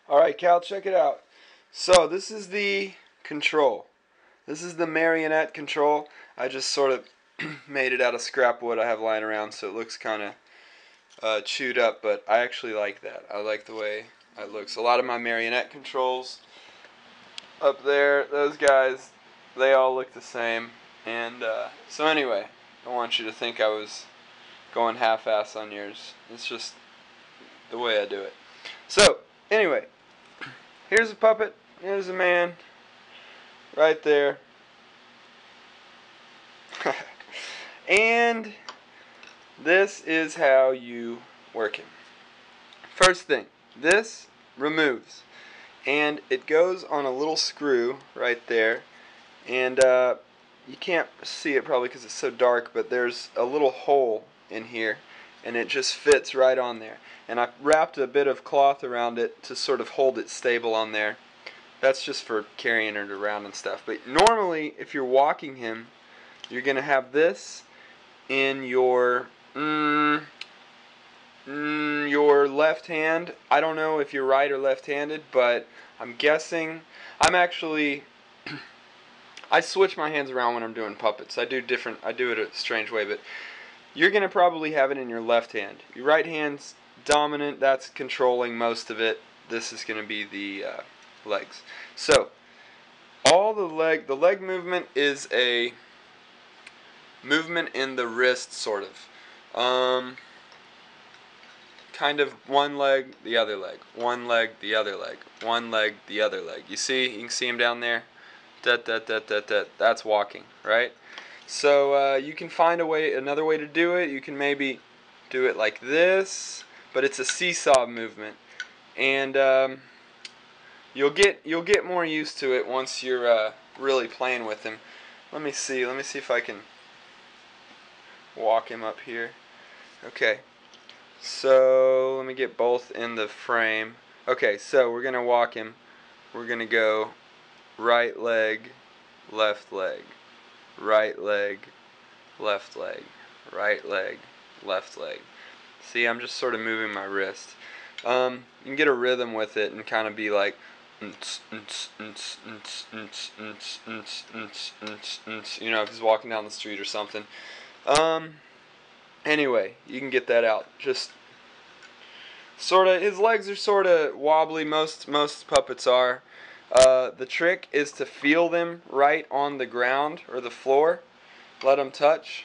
Alright, Cal, check it out. So, this is the control. This is the marionette control. I just sort of made it out of scrap wood I have lying around, so it looks kind of chewed up, but I actually like that. I like the way it looks. A lot of my marionette controls up there, those guys, they all look the same. And so anyway, I don't want you to think I was going half-ass on yours. It's just the way I do it. So, anyway, here's a puppet, here's a man, right there. And this is how you work him. First thing, this removes. And it goes on a little screw right there. And you can't see it probably because it's so dark, but there's a little hole in here. And it just fits right on there. And I wrapped a bit of cloth around it to sort of hold it stable on there. That's just for carrying it around and stuff. But normally, if you're walking him, you're going to have this in your left hand. I don't know if you're right or left-handed, but I'm guessing. I switch my hands around when I'm doing puppets. I do it a strange way, but you're going to probably have it in your left hand. Your right hand's dominant. That's controlling most of it. This is going to be the legs. So, the leg movement is a movement in the wrist, sort of. Kind of one leg, the other leg. One leg, the other leg. One leg, the other leg. You can see him down there? That's walking, right? So you can find another way to do it. You can maybe do it like this, but it's a seesaw movement. And you'll get more used to it once you're really playing with him. Let me see if I can walk him up here. Okay. So let me get both in the frame. Okay, so we're going to walk him. We're going to go right leg, left leg, right leg, left leg, right leg, left leg. See, I'm just sort of moving my wrist. You can get a rhythm with it and kind of be like, you know, if he's walking down the street or something. Anyway, you can get that out. Just sort of, his legs are sort of wobbly. Most puppets are. The trick is to feel them right on the ground or the floor. Let them touch,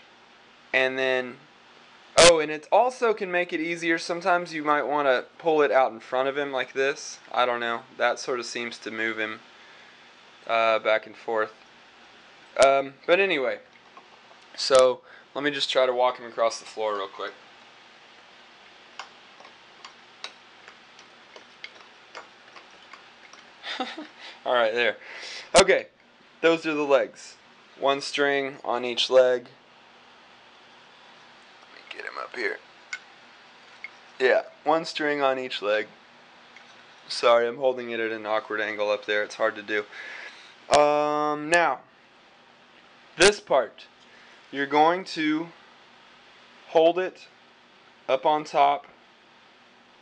and then. Oh, and it also can make it easier. Sometimes you might want to pull it out in front of him like this. I don't know. That sort of seems to move him back and forth. But anyway, so let me just try to walk him across the floor real quick. Alright, there. Okay, those are the legs. One string on each leg. Let me get him up here. Yeah, one string on each leg. Sorry, I'm holding it at an awkward angle up there. It's hard to do. Now, this part. You're going to hold it up on top,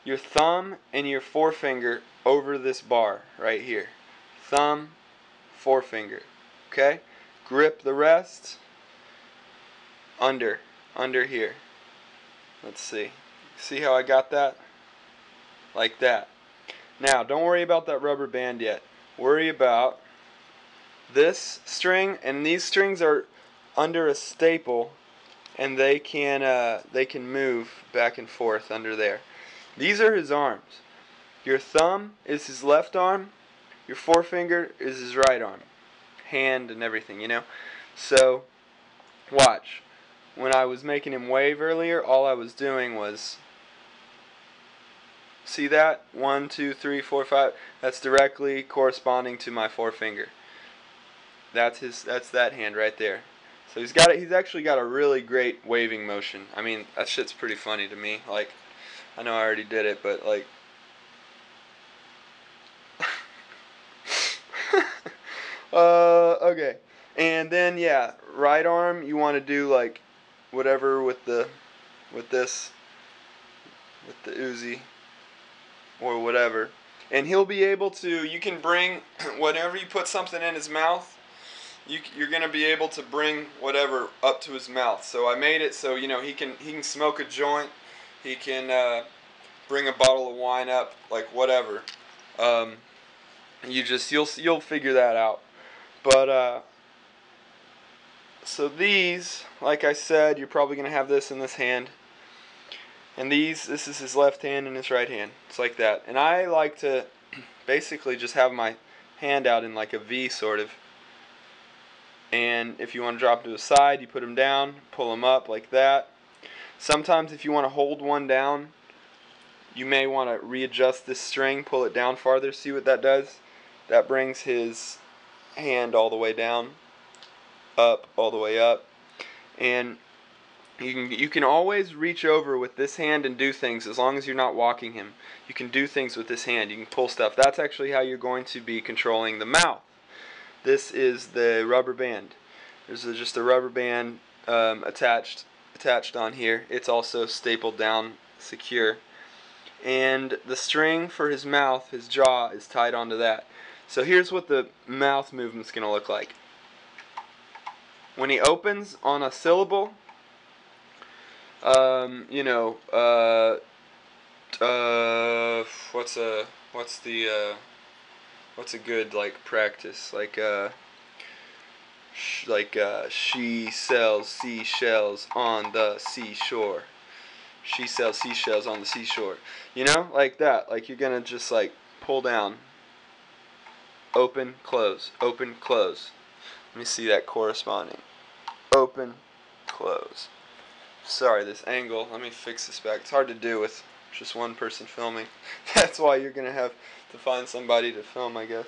your thumb and your forefinger over this bar right here. Thumb, forefinger. Okay? Grip the rest under here. Let's see. See how I got that? Like that. Now, don't worry about that rubber band yet. Worry about this string, and these strings are under a staple, and they can move back and forth under there. These are his arms. Your thumb is his left arm. Your forefinger is his right arm. Hand and everything, you know? So, watch. When I was making him wave earlier, all I was doing was... See that? 1, 2, 3, 4, 5. That's directly corresponding to my forefinger. That's that hand right there. So he's actually got a really great waving motion. I mean, that shit's pretty funny to me. Like, I know I already did it, but like okay. And then yeah, right arm you want to do like whatever with the Uzi or whatever. And he'll be able to, you can bring, whenever you put something in his mouth, you're going to be able to bring whatever up to his mouth. So I made it so, you know, he can smoke a joint, he can bring a bottle of wine up, like whatever. You'll figure that out. But so these, like I said, you're probably going to have this in this hand. And this is his left hand and his right hand. It's like that. And I like to basically just have my hand out in like a V sort of. And if you want to drop to the side, you put them down, pull them up like that. Sometimes if you want to hold one down, you may want to readjust this string, pull it down farther. See what that does? That brings his hand all the way down, up, all the way up. And you can always reach over with this hand and do things as long as you're not walking him. You can do things with this hand. You can pull stuff. That's actually how you're going to be controlling the mouth. This is the rubber band. There's just a rubber band attached on here. It's also stapled down secure. And the string for his mouth, his jaw, is tied onto that. So here's what the mouth movement's going to look like. When he opens on a syllable, you know, what's a good like practice, like she sells seashells on the seashore. She sells seashells on the seashore. You know, like that. Like you're gonna just like pull down, open, close, open, close. Let me see that corresponding. Open, close. Sorry, this angle. Let me fix this back. It's hard to do with just one person filming. That's why you're going to have to find somebody to film, I guess.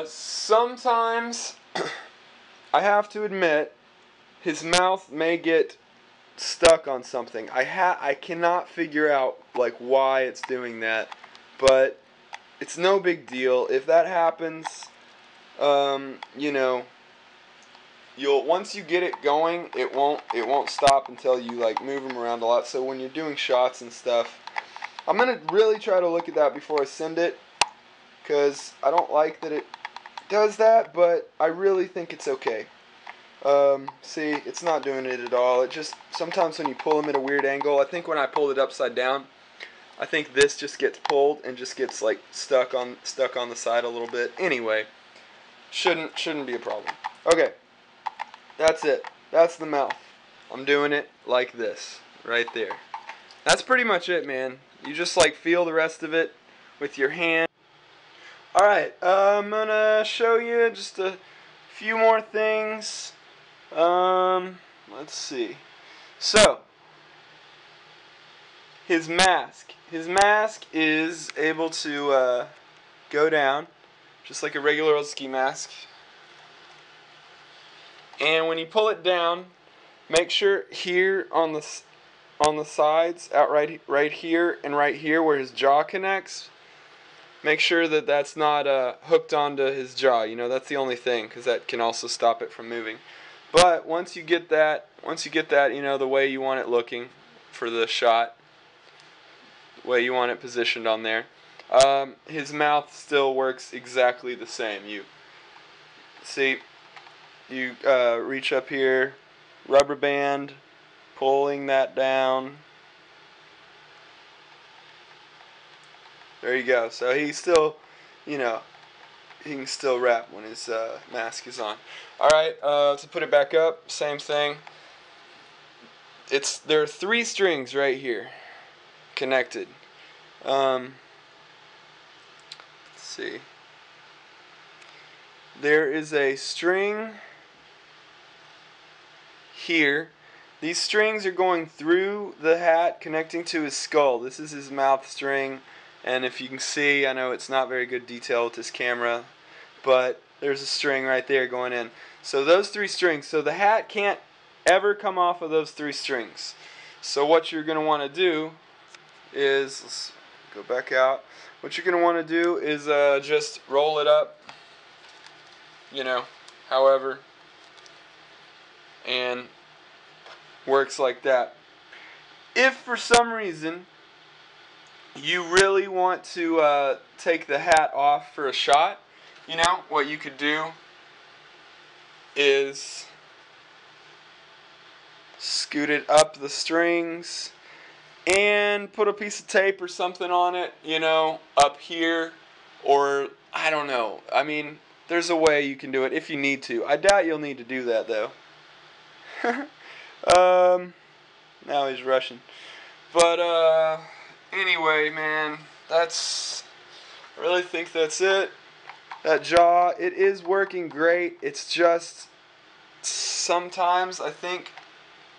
Sometimes I have to admit his mouth may get stuck on something. I cannot figure out like why it's doing that, but it's no big deal. If that happens, you know, once you get it going, it won't stop until you like move them around a lot. So when you're doing shots and stuff, I'm gonna really try to look at that before I send it, because I don't like that it does that, but I really think it's okay. See, it's not doing it at all. It just sometimes when you pull them at a weird angle, I think when I pulled it upside down, I think this just gets pulled and just gets like stuck on the side a little bit. Anyway, shouldn't be a problem. Okay. That's it. That's the mouth. I'm doing it like this, right there. That's pretty much it, man. You just like feel the rest of it with your hand. Alright, I'm gonna show you just a few more things. Let's see. So, his mask. His mask is able to go down, just like a regular old ski mask. And when you pull it down, make sure here on the sides, out right here and right here where his jaw connects, make sure that that's not hooked onto his jaw. You know, that's the only thing, because that can also stop it from moving. But once you get that, you know, the way you want it looking for the shot, the way you want it positioned on there, his mouth still works exactly the same. You see. You reach up here, rubber band, pulling that down. There you go. So he's still, you know, he can still rap when his mask is on. Alright, to put it back up, same thing. There are 3 strings right here connected. Let's see. There is a string here. These strings are going through the hat, connecting to his skull. This is his mouth string, and if you can see, I know it's not very good detail with this camera, but there's a string right there going in. So those 3 strings, so the hat can't ever come off of those 3 strings. So what you're going to want to do is, let's go back out, what you're going to want to do is just roll it up, you know, however, and works like that. If for some reason you really want to take the hat off for a shot, you know, what you could do is scoot it up the strings and put a piece of tape or something on it, you know, up here, or I don't know. I mean, there's a way you can do it if you need to. I doubt you'll need to do that though. Now he's rushing. But anyway, man, I really think that's it. That jaw, it is working great. It's just sometimes I think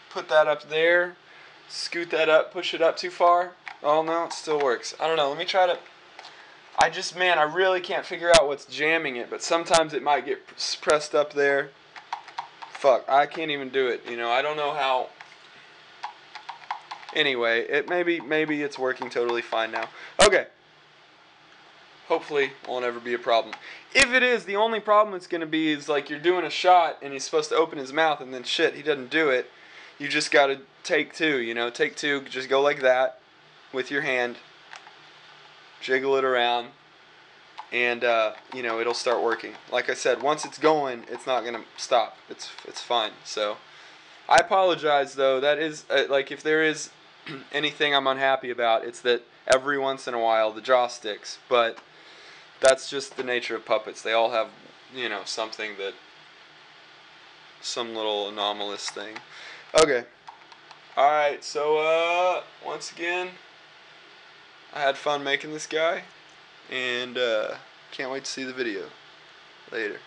put that up there, scoot that up, push it up too far. Oh no, it still works. I don't know. Let me try to. I really can't figure out what's jamming it, but sometimes it might get pressed up there. Fuck, I can't even do it. You know, I don't know how. Anyway, maybe it's working totally fine now. Okay. Hopefully, won't ever be a problem. If it is, the only problem it's gonna be is like you're doing a shot and he's supposed to open his mouth and then shit, he doesn't do it. You just gotta take two. You know, take two. Just go like that with your hand. Jiggle it around, and you know, it'll start working. Like I said, once it's going, it's not gonna stop. It's fine. So I apologize though. That is like if there is anything I'm unhappy about, it's that every once in a while the jaw sticks. But that's just the nature of puppets. They all have, you know, something that, some little anomalous thing. Okay. Alright, so once again, I had fun making this guy, and can't wait to see the video. Later.